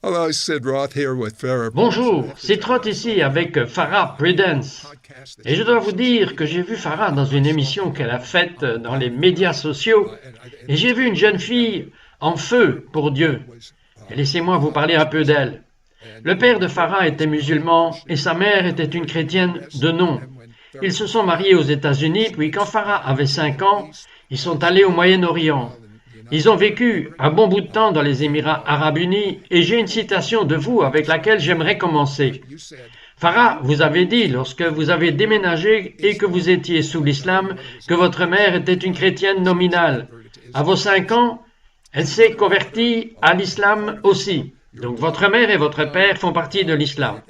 Hello, Sid Roth here with Farrah. Bonjour, c'est Trott ici avec Farrah Prudence. Et je dois vous dire que j'ai vu Farrah dans une émission qu'elle a faite dans les médias sociaux et j'ai vu une jeune fille en feu pour Dieu. Et laissez-moi vous parler un peu d'elle. Le père de Farrah était musulman et sa mère était une chrétienne de nom. Ils se sont mariés aux États-Unis, puis quand Farrah avait 5 ans, ils sont allés au Moyen-Orient. Ils ont vécu un bon bout de temps dans les Émirats arabes unis et j'ai une citation de vous avec laquelle j'aimerais commencer. Farrah, vous avez dit, lorsque vous avez déménagé et que vous étiez sous l'islam, que votre mère était une chrétienne nominale. À vos 5 ans, elle s'est convertie à l'islam aussi. Donc votre mère et votre père font partie de l'islam.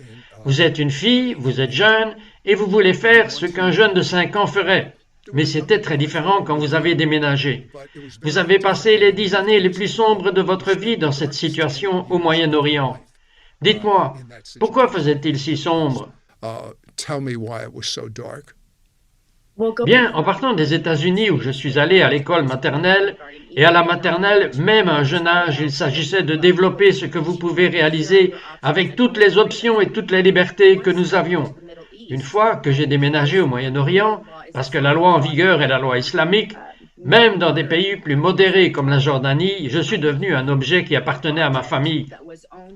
Vous êtes une fille, vous êtes jeune et vous voulez faire ce qu'un jeune de 5 ans ferait. Mais c'était très différent quand vous avez déménagé. Vous avez passé les 10 années les plus sombres de votre vie dans cette situation au Moyen-Orient. Dites-moi, pourquoi faisait-il si sombre? Tell me why it was so dark. Bien, en partant des États-Unis où je suis allé à l'école maternelle, et à la maternelle, même à un jeune âge, il s'agissait de développer ce que vous pouvez réaliser avec toutes les options et toutes les libertés que nous avions. Une fois que j'ai déménagé au Moyen-Orient, parce que la loi en vigueur est la loi islamique, même dans des pays plus modérés comme la Jordanie, je suis devenu un objet qui appartenait à ma famille.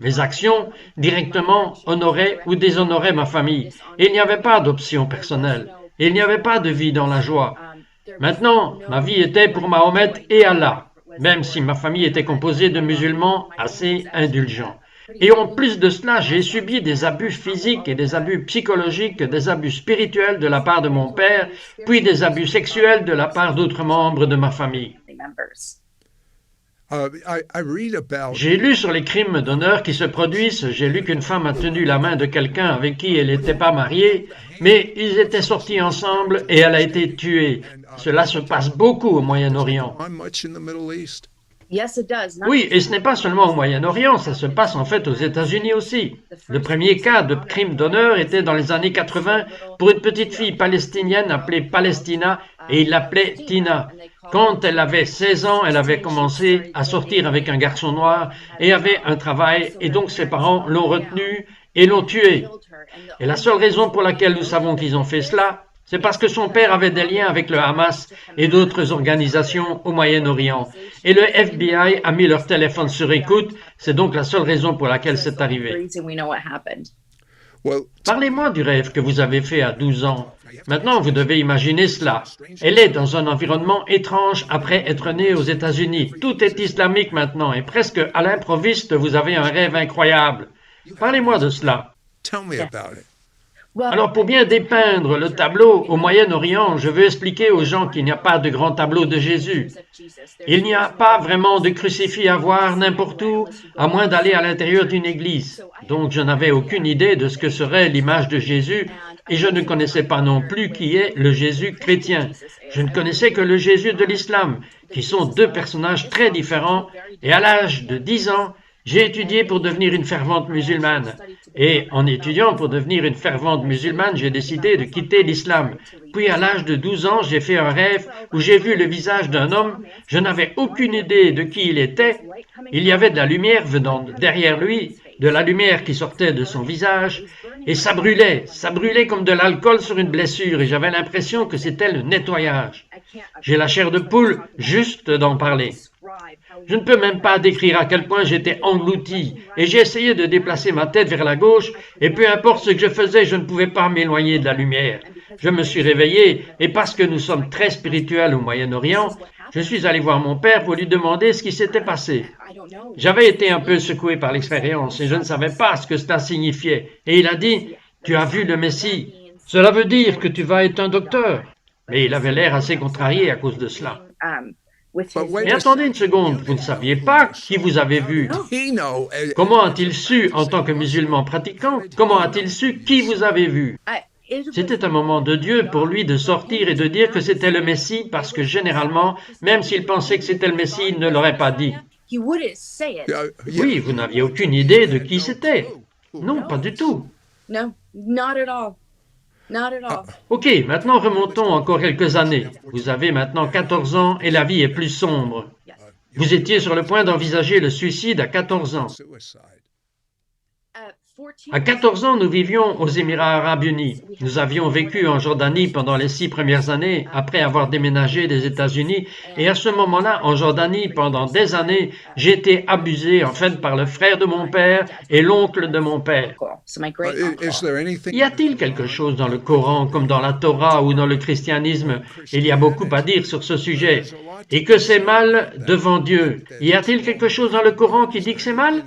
Mes actions, directement, honoraient ou déshonoraient ma famille. Et il n'y avait pas d'option personnelle. Et il n'y avait pas de vie dans la joie. Maintenant, ma vie était pour Mahomet et Allah, même si ma famille était composée de musulmans assez indulgents. Et en plus de cela, j'ai subi des abus physiques et des abus psychologiques, des abus spirituels de la part de mon père, puis des abus sexuels de la part d'autres membres de ma famille. I read about. J'ai lu sur les crimes d'honneur qui se produisent, j'ai lu qu'une femme a tenu la main de quelqu'un avec qui elle n'était pas mariée, mais ils étaient sortis ensemble et elle a été tuée. Cela se passe beaucoup au Moyen-Orient. I'm much in the Middle East. Oui, et ce n'est pas seulement au Moyen-Orient, ça se passe en fait aux États-Unis aussi. Le premier cas de crime d'honneur était dans les années 80 pour une petite fille palestinienne appelée Palestina et il l'appelait Tina. Quand elle avait 16 ans, elle avait commencé à sortir avec un garçon noir et avait un travail et donc ses parents l'ont retenue et l'ont tuée. Et la seule raison pour laquelle nous savons qu'ils ont fait cela, c'est parce que son père avait des liens avec le Hamas et d'autres organisations au Moyen-Orient. Et le FBI a mis leur téléphone sur écoute. C'est donc la seule raison pour laquelle c'est arrivé. Well, Parlez-moi du rêve que vous avez fait à 12 ans. Maintenant, vous devez imaginer cela. Elle est dans un environnement étrange après être née aux États-Unis. Tout est islamique maintenant et presque à l'improviste, vous avez un rêve incroyable. Parlez-moi de cela. tell me about it. Alors, pour bien dépeindre le tableau au Moyen-Orient, je veux expliquer aux gens qu'il n'y a pas de grand tableau de Jésus. Il n'y a pas vraiment de crucifix à voir n'importe où, à moins d'aller à l'intérieur d'une église. Donc, je n'avais aucune idée de ce que serait l'image de Jésus, et je ne connaissais pas non plus qui est le Jésus chrétien. Je ne connaissais que le Jésus de l'islam, qui sont deux personnages très différents, et à l'âge de 10 ans, j'ai étudié pour devenir une fervente musulmane. Et en étudiant pour devenir une fervente musulmane, j'ai décidé de quitter l'islam. Puis à l'âge de 12 ans, j'ai fait un rêve où j'ai vu le visage d'un homme. Je n'avais aucune idée de qui il était. Il y avait de la lumière venant derrière lui, de la lumière qui sortait de son visage, et ça brûlait comme de l'alcool sur une blessure, et j'avais l'impression que c'était le nettoyage. J'ai la chair de poule juste d'en parler. Je ne peux même pas décrire à quel point j'étais englouti et j'ai essayé de déplacer ma tête vers la gauche et peu importe ce que je faisais, je ne pouvais pas m'éloigner de la lumière. Je me suis réveillé et parce que nous sommes très spirituels au Moyen-Orient, je suis allé voir mon père pour lui demander ce qui s'était passé. J'avais été un peu secoué par l'expérience et je ne savais pas ce que cela signifiait. Et il a dit, « Tu as vu le Messie. Cela veut dire que tu vas être un docteur. » Mais il avait l'air assez contrarié à cause de cela. Mais attendez une seconde, vous ne saviez pas qui vous avez vu. He know. Comment a-t-il su, en tant que musulman pratiquant, comment a-t-il su qui vous avez vu? C'était un moment de Dieu pour lui de sortir et de dire que c'était le Messie parce que généralement, même s'il pensait que c'était le Messie, il ne l'aurait pas dit. Yeah. Oui, vous n'aviez aucune idée de qui c'était. Non, pas du tout. Ok, maintenant remontons encore quelques années. Vous avez maintenant 14 ans et la vie est plus sombre. Vous étiez sur le point d'envisager le suicide à 14 ans. Suicide. À 14 ans, nous vivions aux Émirats arabes unis. Nous avions vécu en Jordanie pendant les 6 premières années après avoir déménagé des États-Unis. Et à ce moment-là, en Jordanie, pendant des années, j'ai été abusé en fait par le frère de mon père et l'oncle de mon père. Y a-t-il quelque chose dans le Coran, comme dans la Torah ou dans le christianisme? Il y a beaucoup à dire sur ce sujet. Et que c'est mal devant Dieu. Y a-t-il quelque chose dans le Coran qui dit que c'est mal?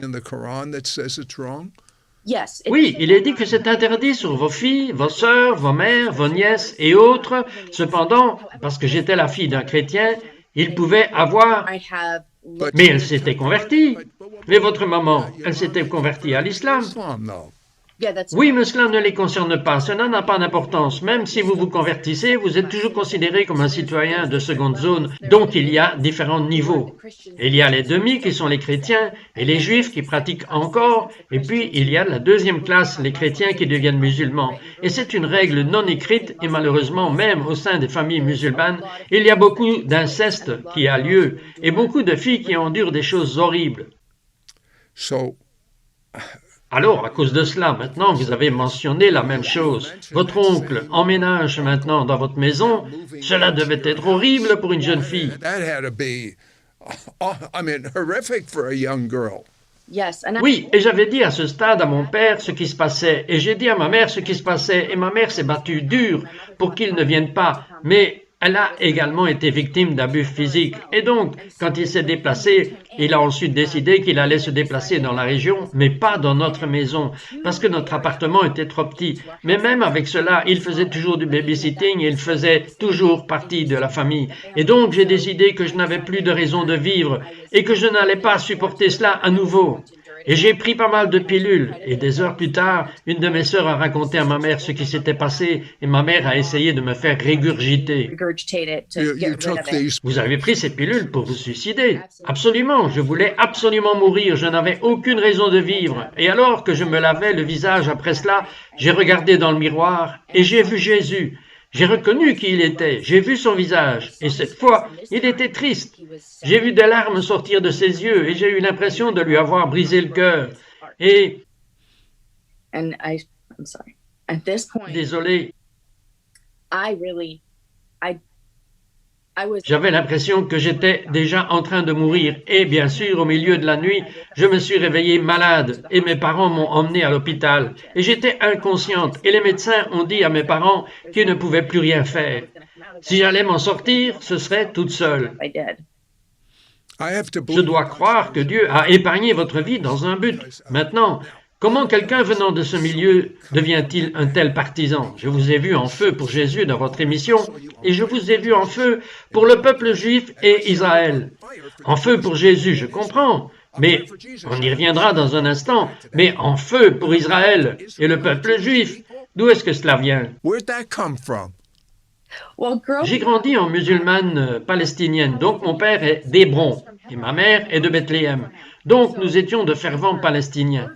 Oui, il est dit que c'est interdit sur vos filles, vos sœurs, vos mères, vos nièces et autres. Cependant, parce que j'étais la fille d'un chrétien, il pouvait avoir... Mais elle s'était convertie. Mais votre maman, elle s'était convertie à l'islam. Oui, mais cela ne les concerne pas. Cela n'a pas d'importance. Même si vous vous convertissez, vous êtes toujours considéré comme un citoyen de seconde zone. Donc, il y a différents niveaux. Il y a les demi qui sont les chrétiens et les juifs qui pratiquent encore. Et puis, il y a la deuxième classe, les chrétiens qui deviennent musulmans. Et c'est une règle non écrite et malheureusement, même au sein des familles musulmanes, il y a beaucoup d'inceste qui a lieu et beaucoup de filles qui endurent des choses horribles. Alors, à cause de cela, maintenant, vous avez mentionné la même chose. Votre oncle emménage maintenant dans votre maison. Cela devait être horrible pour une jeune fille. Oui, et j'avais dit à ce stade à mon père ce qui se passait, et j'ai dit à ma mère ce qui se passait, et ma mère s'est battue dur pour qu'il ne vienne pas, mais elle a également été victime d'abus physiques. Et donc, quand il s'est déplacé, il a ensuite décidé qu'il allait se déplacer dans la région, mais pas dans notre maison, parce que notre appartement était trop petit. Mais même avec cela, il faisait toujours du babysitting, il faisait toujours partie de la famille. Et donc, j'ai décidé que je n'avais plus de raison de vivre et que je n'allais pas supporter cela à nouveau. Et j'ai pris pas mal de pilules, et des heures plus tard, une de mes sœurs a raconté à ma mère ce qui s'était passé, et ma mère a essayé de me faire régurgiter. Vous avez pris ces pilules pour vous suicider? Absolument, je voulais absolument mourir, je n'avais aucune raison de vivre. Et alors que je me lavais le visage après cela, j'ai regardé dans le miroir, et j'ai vu Jésus. J'ai reconnu qui il était, j'ai vu son visage, et cette fois, il était triste. J'ai vu des larmes sortir de ses yeux, et j'ai eu l'impression de lui avoir brisé le cœur. Et... Désolé. J'avais l'impression que j'étais déjà en train de mourir et bien sûr, au milieu de la nuit, je me suis réveillée malade et mes parents m'ont emmenée à l'hôpital. Et j'étais inconsciente et les médecins ont dit à mes parents qu'ils ne pouvaient plus rien faire. Si j'allais m'en sortir, ce serait toute seule. Je dois croire que Dieu a épargné votre vie dans un but. Maintenant, comment quelqu'un venant de ce milieu devient-il un tel partisan? Je vous ai vu en feu pour Jésus dans votre émission et je vous ai vu en feu pour le peuple juif et Israël. En feu pour Jésus, je comprends, mais on y reviendra dans un instant, mais en feu pour Israël et le peuple juif, d'où est-ce que cela vient? J'ai grandi en musulmane palestinienne, donc mon père est d'Hébron et ma mère est de Bethléem. Donc nous étions de fervents Palestiniens.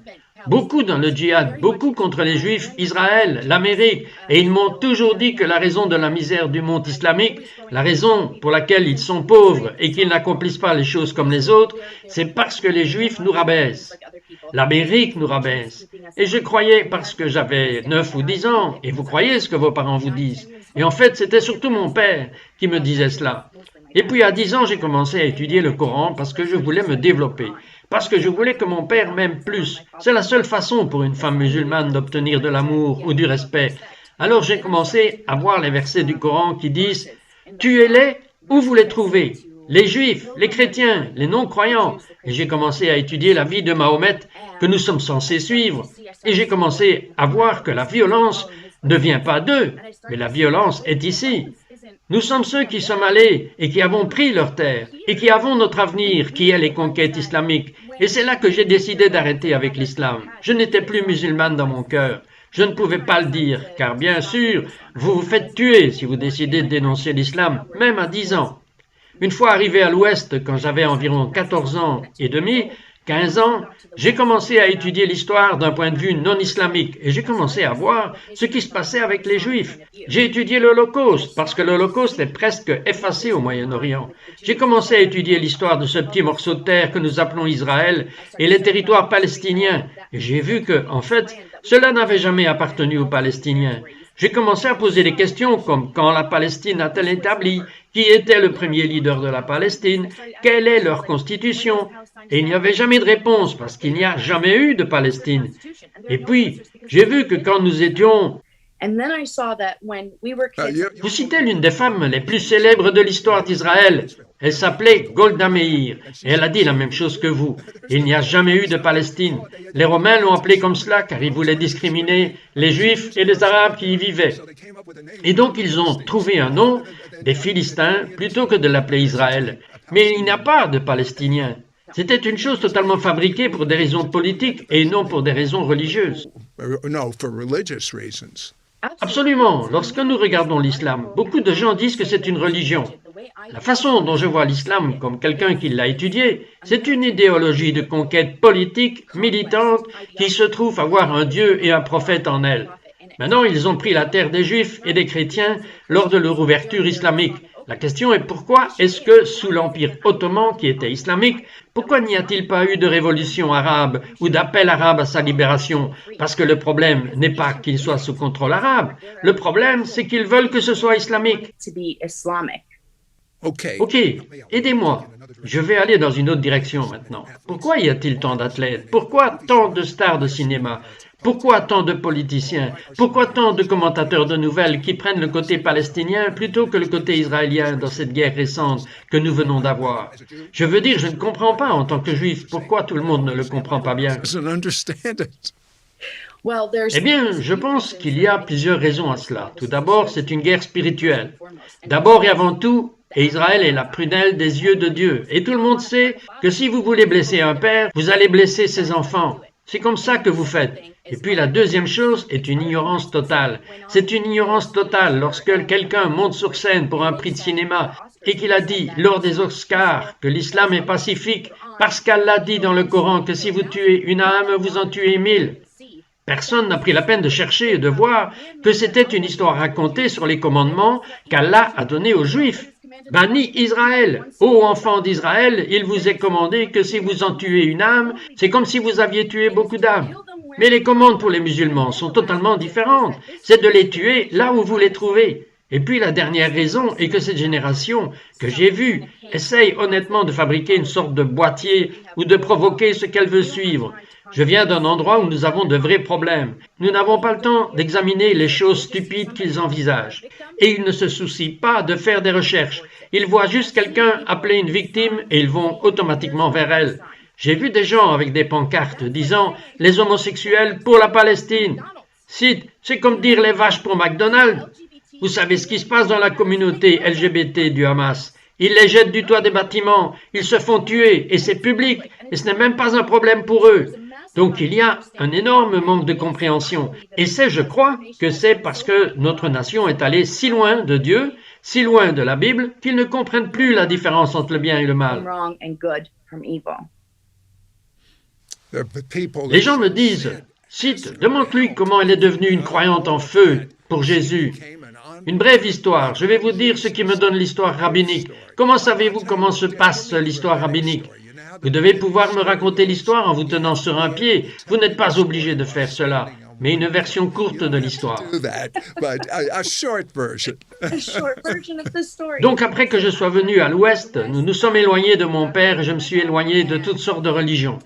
Beaucoup dans le djihad, beaucoup contre les Juifs, Israël, l'Amérique, et ils m'ont toujours dit que la raison de la misère du monde islamique, la raison pour laquelle ils sont pauvres et qu'ils n'accomplissent pas les choses comme les autres, c'est parce que les Juifs nous rabaissent. L'Amérique nous rabaisse. Et je croyais parce que j'avais 9 ou 10 ans, et vous croyez ce que vos parents vous disent. Et en fait, c'était surtout mon père qui me disait cela. Et puis à 10 ans, j'ai commencé à étudier le Coran parce que je voulais me développer. Parce que je voulais que mon père m'aime plus. C'est la seule façon pour une femme musulmane d'obtenir de l'amour ou du respect. Alors j'ai commencé à voir les versets du Coran qui disent « Tuez-les où vous les trouvez, les juifs, les chrétiens, les non-croyants. » Et j'ai commencé à étudier la vie de Mahomet que nous sommes censés suivre. Et j'ai commencé à voir que la violence ne vient pas d'eux, mais la violence est ici. Nous sommes ceux qui sommes allés et qui avons pris leur terre et qui avons notre avenir, qui est les conquêtes islamiques. Et c'est là que j'ai décidé d'arrêter avec l'islam. Je n'étais plus musulmane dans mon cœur. Je ne pouvais pas le dire, car bien sûr, vous vous faites tuer si vous décidez de dénoncer l'islam, même à 10 ans. Une fois arrivé à l'Ouest, quand j'avais environ 14 ans et demi, 15 ans, j'ai commencé à étudier l'histoire d'un point de vue non islamique et j'ai commencé à voir ce qui se passait avec les Juifs. J'ai étudié l'Holocauste parce que l'Holocauste est presque effacé au Moyen-Orient. J'ai commencé à étudier l'histoire de ce petit morceau de terre que nous appelons Israël et les territoires palestiniens. Et j'ai vu que, en fait, cela n'avait jamais appartenu aux Palestiniens. J'ai commencé à poser des questions comme quand la Palestine a-t-elle établi, qui était le premier leader de la Palestine, quelle est leur constitution, et il n'y avait jamais de réponse parce qu'il n'y a jamais eu de Palestine. Et puis, j'ai vu que quand nous étions... Vous citez l'une des femmes les plus célèbres de l'histoire d'Israël. Elle s'appelait Golda Meir et elle a dit la même chose que vous. Il n'y a jamais eu de Palestine. Les Romains l'ont appelée comme cela car ils voulaient discriminer les Juifs et les Arabes qui y vivaient. Et donc ils ont trouvé un nom, des Philistins, plutôt que de l'appeler Israël. Mais il n'y a pas de Palestiniens. C'était une chose totalement fabriquée pour des raisons politiques et non pour des raisons religieuses. Absolument. Lorsque nous regardons l'islam, beaucoup de gens disent que c'est une religion. La façon dont je vois l'islam comme quelqu'un qui l'a étudié, c'est une idéologie de conquête politique, militante, qui se trouve avoir un Dieu et un prophète en elle. Maintenant, ils ont pris la terre des Juifs et des chrétiens lors de leur ouverture islamique. La question est pourquoi est-ce que, sous l'Empire ottoman qui était islamique, pourquoi n'y a-t-il pas eu de révolution arabe ou d'appel arabe à sa libération? Parce que le problème n'est pas qu'il soit sous contrôle arabe. Le problème, c'est qu'ils veulent que ce soit islamique. Ok, aidez-moi. Je vais aller dans une autre direction maintenant. Pourquoi y a-t-il tant d'athlètes? Pourquoi tant de stars de cinéma? Pourquoi tant de politiciens? Pourquoi tant de commentateurs de nouvelles qui prennent le côté palestinien plutôt que le côté israélien dans cette guerre récente que nous venons d'avoir? Je veux dire, je ne comprends pas en tant que juif pourquoi tout le monde ne le comprend pas bien. Eh bien, je pense qu'il y a plusieurs raisons à cela. Tout d'abord, c'est une guerre spirituelle. D'abord et avant tout, et Israël est la prunelle des yeux de Dieu. Et tout le monde sait que si vous voulez blesser un père, vous allez blesser ses enfants. C'est comme ça que vous faites. Et puis la deuxième chose est une ignorance totale. C'est une ignorance totale lorsque quelqu'un monte sur scène pour un prix de cinéma et qu'il a dit lors des Oscars que l'islam est pacifique parce qu'Allah dit dans le Coran que si vous tuez une âme, vous en tuez 1000. Personne n'a pris la peine de chercher et de voir que c'était une histoire racontée sur les commandements qu'Allah a donnés aux Juifs. Banni Israël, ô enfants d'Israël, il vous est commandé que si vous en tuez une âme, c'est comme si vous aviez tué beaucoup d'âmes. Mais les commandes pour les musulmans sont totalement différentes. C'est de les tuer là où vous les trouvez. Et puis la dernière raison est que cette génération que j'ai vue essaye honnêtement de fabriquer une sorte de boîtier ou de provoquer ce qu'elle veut suivre. Je viens d'un endroit où nous avons de vrais problèmes. Nous n'avons pas le temps d'examiner les choses stupides qu'ils envisagent. Et ils ne se soucient pas de faire des recherches. Ils voient juste quelqu'un appeler une victime et ils vont automatiquement vers elle. J'ai vu des gens avec des pancartes disant « Les homosexuels pour la Palestine ». C'est comme dire les vaches pour McDonald's. Vous savez ce qui se passe dans la communauté LGBT du Hamas. Ils les jettent du toit des bâtiments, ils se font tuer et c'est public et ce n'est même pas un problème pour eux. Donc il y a un énorme manque de compréhension. Et je crois, que c'est parce que notre nation est allée si loin de Dieu, si loin de la Bible, qu'ils ne comprennent plus la différence entre le bien et le mal. Les gens me disent, demande-lui comment elle est devenue une croyante en feu pour Jésus. Une brève histoire. Je vais vous dire ce qui me donne l'histoire rabbinique. Comment savez-vous comment se passe l'histoire rabbinique? Vous devez pouvoir me raconter l'histoire en vous tenant sur un pied. Vous n'êtes pas obligé de faire cela, mais une version courte de l'histoire. Donc après que je sois venu à l'Ouest, nous nous sommes éloignés de mon père et je me suis éloigné de toutes sortes de religions.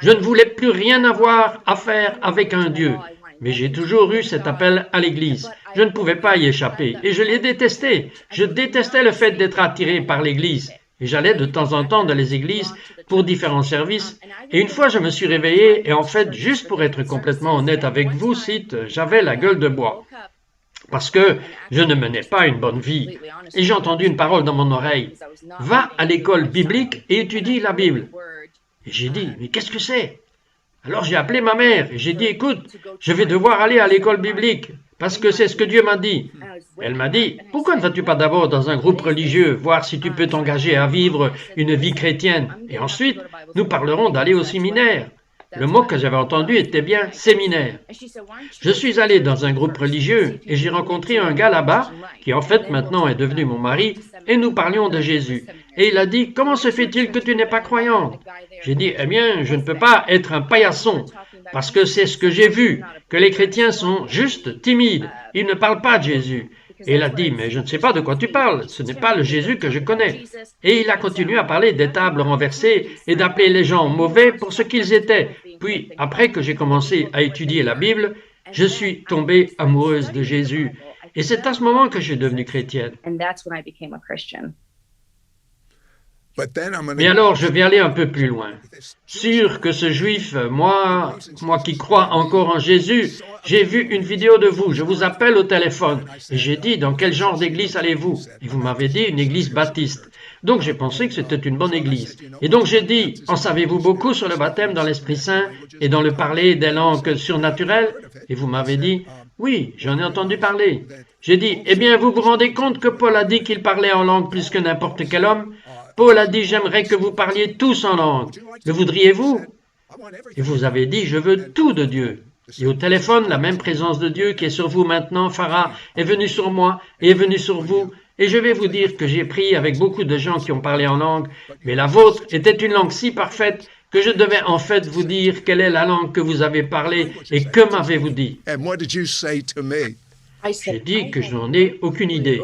Je ne voulais plus rien avoir à faire avec un Dieu, mais j'ai toujours eu cet appel à l'Église. Je ne pouvais pas y échapper et je l'ai détesté. Je détestais le fait d'être attiré par l'Église. Et j'allais de temps en temps dans les églises pour différents services. Et une fois, je me suis réveillé et en fait, juste pour être complètement honnête avec vous, j'avais la gueule de bois. Parce que je ne menais pas une bonne vie. Et j'ai entendu une parole dans mon oreille. Va à l'école biblique et étudie la Bible. Et j'ai dit, mais qu'est-ce que c'est? Alors j'ai appelé ma mère et j'ai dit, écoute, je vais devoir aller à l'école biblique. parce que c'est ce que Dieu m'a dit. Elle m'a dit, pourquoi ne vas-tu pas d'abord dans un groupe religieux, voir si tu peux t'engager à vivre une vie chrétienne, et ensuite, nous parlerons d'aller au séminaire. Le mot que j'avais entendu était bien séminaire. Je suis allé dans un groupe religieux et j'ai rencontré un gars là-bas, qui en fait maintenant est devenu mon mari, et nous parlions de Jésus. Et il a dit, comment se fait-il que tu n'es pas croyante? J'ai dit, eh bien, je ne peux pas être un paillasson, parce que c'est ce que j'ai vu, que les chrétiens sont juste timides, ils ne parlent pas de Jésus. Et il a dit, mais je ne sais pas de quoi tu parles, ce n'est pas le Jésus que je connais. Et il a continué à parler des tables renversées et d'appeler les gens mauvais pour ce qu'ils étaient. Puis, après que j'ai commencé à étudier la Bible, je suis tombée amoureuse de Jésus. Et c'est à ce moment que je suis devenue chrétienne. Mais alors, je vais aller un peu plus loin. Sûr que ce juif, moi qui crois encore en Jésus, j'ai vu une vidéo de vous, je vous appelle au téléphone. Et j'ai dit, dans quel genre d'église allez-vous? Et vous m'avez dit, une église baptiste. Donc j'ai pensé que c'était une bonne église. Et donc j'ai dit, en savez-vous beaucoup sur le baptême dans l'Esprit Saint et dans le parler des langues surnaturelles? Et vous m'avez dit, oui, j'en ai entendu parler. J'ai dit, eh bien, vous vous rendez compte que Paul a dit qu'il parlait en langue plus que n'importe quel homme? Paul a dit, j'aimerais que vous parliez tous en langue. Le voudriez-vous? Et vous avez dit, je veux tout de Dieu. Et au téléphone, la même présence de Dieu qui est sur vous maintenant, Farah, est venue sur moi et est venue sur vous. Et je vais vous dire que j'ai prié avec beaucoup de gens qui ont parlé en langue, mais la vôtre était une langue si parfaite que je devais en fait vous dire quelle est la langue que vous avez parlé et que m'avez-vous dit? J'ai dit que je n'en ai aucune idée.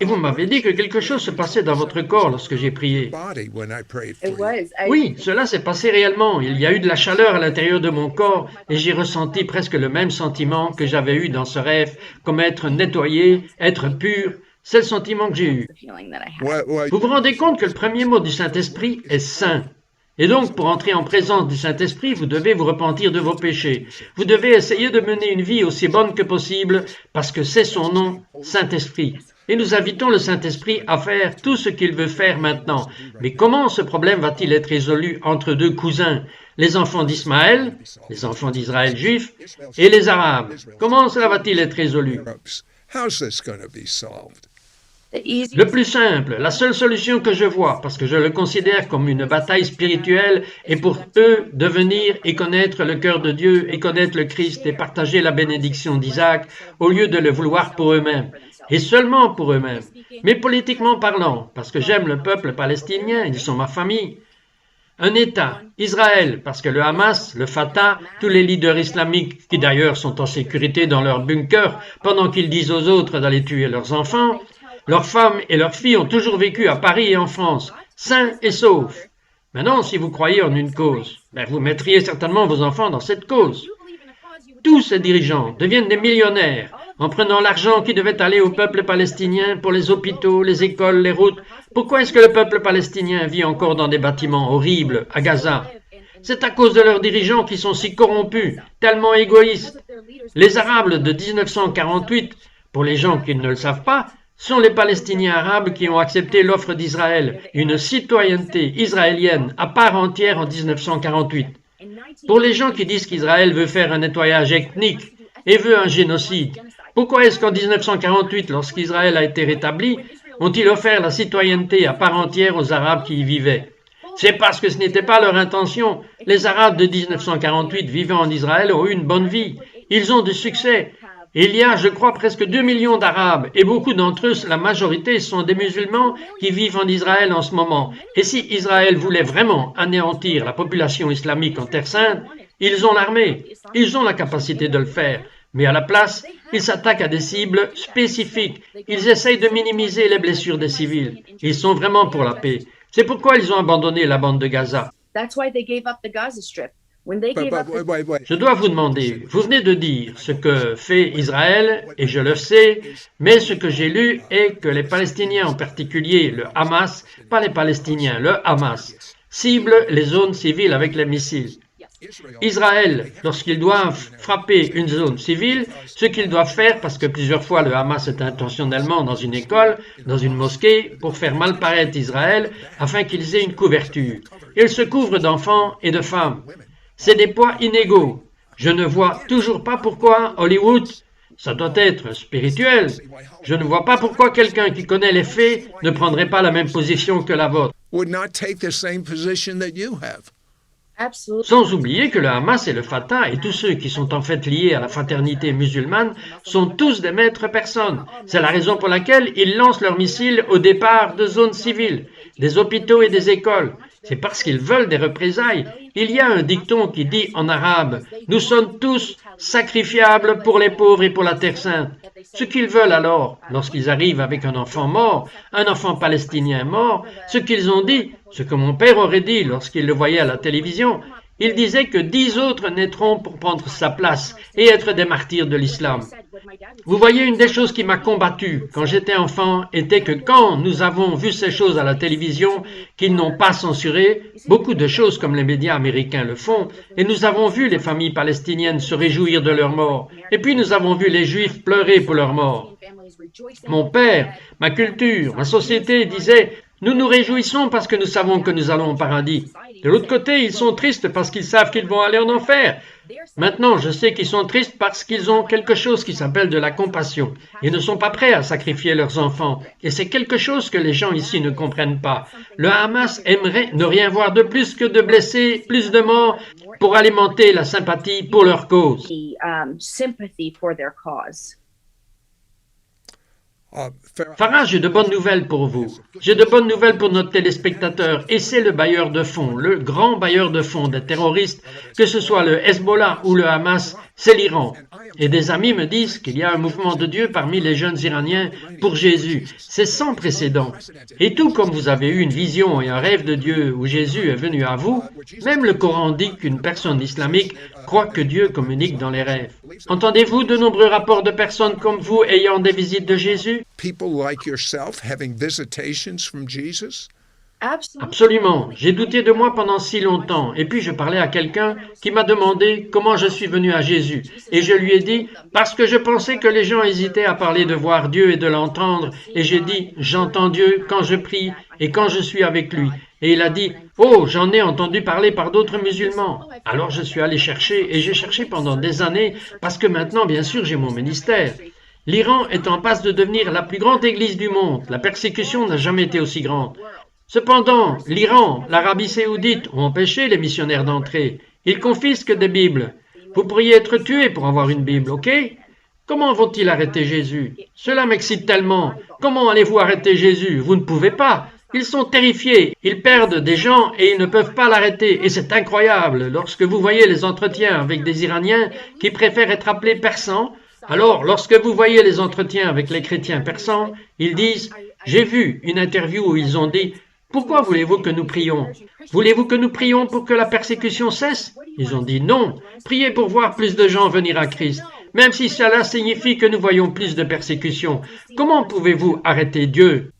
Et vous m'avez dit que quelque chose se passait dans votre corps lorsque j'ai prié. Oui, cela s'est passé réellement. Il y a eu de la chaleur à l'intérieur de mon corps et j'ai ressenti presque le même sentiment que j'avais eu dans ce rêve, comme être nettoyé, être pur. C'est le sentiment que j'ai eu. Vous vous rendez compte que le premier mot du Saint-Esprit est saint. Et donc, pour entrer en présence du Saint-Esprit, vous devez vous repentir de vos péchés. Vous devez essayer de mener une vie aussi bonne que possible, parce que c'est son nom, Saint-Esprit. Et nous invitons le Saint-Esprit à faire tout ce qu'il veut faire maintenant. Mais comment ce problème va-t-il être résolu entre deux cousins, les enfants d'Ismaël, les enfants d'Israël juifs, et les Arabes? Comment cela va-t-il être résolu? Le plus simple, la seule solution que je vois, parce que je le considère comme une bataille spirituelle, est pour eux de venir et connaître le cœur de Dieu et connaître le Christ et partager la bénédiction d'Isaac au lieu de le vouloir pour eux-mêmes. Et seulement pour eux-mêmes. Mais politiquement parlant, parce que j'aime le peuple palestinien, ils sont ma famille. Un État, Israël, parce que le Hamas, le Fatah, tous les leaders islamiques, qui d'ailleurs sont en sécurité dans leurs bunkers, pendant qu'ils disent aux autres d'aller tuer leurs enfants, leurs femmes et leurs filles ont toujours vécu à Paris et en France, sains et saufs. Maintenant, si vous croyez en une cause, vous mettriez certainement vos enfants dans cette cause. Tous ces dirigeants deviennent des millionnaires en prenant l'argent qui devait aller au peuple palestinien pour les hôpitaux, les écoles, les routes. Pourquoi est-ce que le peuple palestinien vit encore dans des bâtiments horribles à Gaza? C'est à cause de leurs dirigeants qui sont si corrompus, tellement égoïstes. Les Arabes de 1948, pour les gens qui ne le savent pas, sont les Palestiniens arabes qui ont accepté l'offre d'Israël, une citoyenneté israélienne à part entière en 1948. Pour les gens qui disent qu'Israël veut faire un nettoyage ethnique et veut un génocide, pourquoi est-ce qu'en 1948, lorsqu'Israël a été rétabli, ont-ils offert la citoyenneté à part entière aux Arabes qui y vivaient? C'est parce que ce n'était pas leur intention. Les Arabes de 1948 vivant en Israël ont eu une bonne vie. Ils ont du succès. Il y a, je crois, presque 2 millions d'Arabes, et beaucoup d'entre eux, la majorité, sont des musulmans qui vivent en Israël en ce moment. Et si Israël voulait vraiment anéantir la population islamique en Terre Sainte, ils ont l'armée, ils ont la capacité de le faire. Mais à la place, ils s'attaquent à des cibles spécifiques. Ils essayent de minimiser les blessures des civils. Ils sont vraiment pour la paix. C'est pourquoi ils ont abandonné la bande de Gaza. Je dois vous demander, vous venez de dire ce que fait Israël, et je le sais, mais ce que j'ai lu est que les Palestiniens, en particulier le Hamas, pas les Palestiniens, le Hamas, ciblent les zones civiles avec les missiles. Israël, lorsqu'ils doivent frapper une zone civile, ce qu'ils doivent faire, parce que plusieurs fois le Hamas est intentionnellement dans une école, dans une mosquée, pour faire mal paraître Israël, afin qu'ils aient une couverture. Ils se couvrent d'enfants et de femmes. C'est des poids inégaux. Je ne vois toujours pas pourquoi Hollywood, ça doit être spirituel. Je ne vois pas pourquoi quelqu'un qui connaît les faits ne prendrait pas la même position que la vôtre. Sans oublier que le Hamas et le Fatah et tous ceux qui sont en fait liés à la fraternité musulmane sont tous des maîtres personnes. C'est la raison pour laquelle ils lancent leurs missiles au départ de zones civiles, des hôpitaux et des écoles. C'est parce qu'ils veulent des représailles. Il y a un dicton qui dit en arabe « Nous sommes tous sacrifiables pour les pauvres et pour la Terre sainte ». Ce qu'ils veulent alors, lorsqu'ils arrivent avec un enfant palestinien mort, ce qu'ils ont dit, ce que mon père aurait dit lorsqu'il le voyait à la télévision, il disait que 10 autres naîtront pour prendre sa place et être des martyrs de l'islam. Vous voyez, une des choses qui m'a combattu quand j'étais enfant était que quand nous avons vu ces choses à la télévision qu'ils n'ont pas censurées, beaucoup de choses comme les médias américains le font, et nous avons vu les familles palestiniennes se réjouir de leur mort, et puis nous avons vu les Juifs pleurer pour leur mort. Mon père, ma culture, ma société disait « Nous nous réjouissons parce que nous savons que nous allons au paradis ». De l'autre côté, ils sont tristes parce qu'ils savent qu'ils vont aller en enfer. Maintenant, je sais qu'ils sont tristes parce qu'ils ont quelque chose qui s'appelle de la compassion. Ils ne sont pas prêts à sacrifier leurs enfants. Et c'est quelque chose que les gens ici ne comprennent pas. Le Hamas aimerait ne rien voir de plus que de blessés, plus de morts, pour alimenter la sympathie pour leur cause. Farah, j'ai de bonnes nouvelles pour vous. J'ai de bonnes nouvelles pour notre téléspectateur. Et c'est le bailleur de fonds, le grand bailleur de fonds des terroristes, que ce soit le Hezbollah ou le Hamas, c'est l'Iran. Et des amis me disent qu'il y a un mouvement de Dieu parmi les jeunes Iraniens pour Jésus. C'est sans précédent. Et tout comme vous avez eu une vision et un rêve de Dieu où Jésus est venu à vous, même le Coran dit qu'une personne islamique croit que Dieu communique dans les rêves. Entendez-vous de nombreux rapports de personnes comme vous ayant des visites de Jésus? Absolument. J'ai douté de moi pendant si longtemps. Et puis je parlais à quelqu'un qui m'a demandé comment je suis venu à Jésus. Et je lui ai dit, parce que je pensais que les gens hésitaient à parler de voir Dieu et de l'entendre. Et j'ai dit, j'entends Dieu quand je prie et quand je suis avec lui. Et il a dit, oh, j'en ai entendu parler par d'autres musulmans. Alors je suis allé chercher et j'ai cherché pendant des années parce que maintenant, bien sûr, j'ai mon ministère. L'Iran est en passe de devenir la plus grande église du monde. La persécution n'a jamais été aussi grande. Cependant, l'Iran, l'Arabie saoudite ont empêché les missionnaires d'entrer. Ils confisquent des Bibles. Vous pourriez être tué pour avoir une Bible, ok? Comment vont-ils arrêter Jésus? Cela m'excite tellement. Comment allez-vous arrêter Jésus? Vous ne pouvez pas. Ils sont terrifiés. Ils perdent des gens et ils ne peuvent pas l'arrêter. Et c'est incroyable. Lorsque vous voyez les entretiens avec des Iraniens qui préfèrent être appelés persans, alors lorsque vous voyez les entretiens avec les chrétiens persans, ils disent « J'ai vu une interview où ils ont dit « Pourquoi voulez-vous que nous prions? Voulez-vous que nous prions pour que la persécution cesse ?» Ils ont dit « Non, priez pour voir plus de gens venir à Christ. Même si cela signifie que nous voyons plus de persécutions, comment pouvez-vous arrêter Dieu? »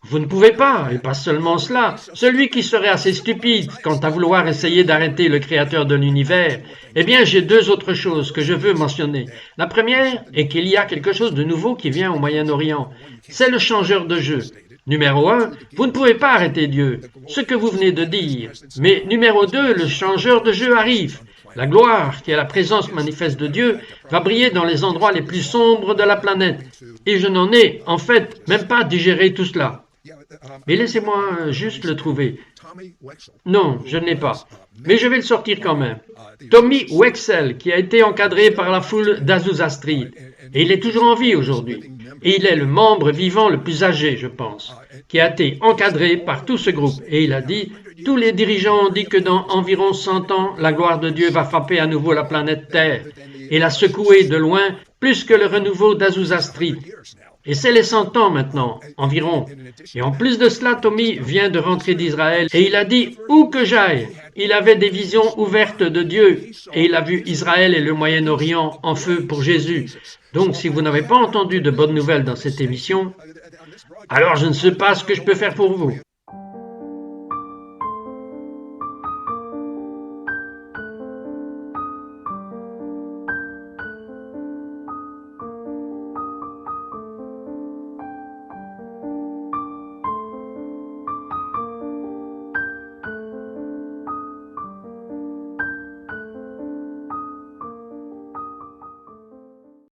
Vous ne pouvez pas, et pas seulement cela. Celui qui serait assez stupide quant à vouloir essayer d'arrêter le Créateur de l'univers, eh bien j'ai deux autres choses que je veux mentionner. La première est qu'il y a quelque chose de nouveau qui vient au Moyen-Orient. C'est le changeur de jeu. Numéro 1, vous ne pouvez pas arrêter Dieu, ce que vous venez de dire. Mais numéro 2, le changeur de jeu arrive. La gloire, qui est la présence manifeste de Dieu, va briller dans les endroits les plus sombres de la planète. Et je n'en ai, en fait, même pas digéré tout cela. Mais laissez-moi juste le trouver. Non, je ne l'ai pas. Mais je vais le sortir quand même. Tommy Wexel, qui a été encadré par la foule d'Azusa Street. Et il est toujours en vie aujourd'hui. Et il est le membre vivant le plus âgé, je pense, qui a été encadré par tout ce groupe. Et il a dit... Tous les dirigeants ont dit que dans environ 100 ans, la gloire de Dieu va frapper à nouveau la planète Terre et la secouer de loin plus que le renouveau d'Azusa Street. Et c'est les 100 ans maintenant, environ. Et en plus de cela, Tommy vient de rentrer d'Israël et il a dit « Où que j'aille ?» Il avait des visions ouvertes de Dieu et il a vu Israël et le Moyen-Orient en feu pour Jésus. Donc si vous n'avez pas entendu de bonnes nouvelles dans cette émission, alors je ne sais pas ce que je peux faire pour vous.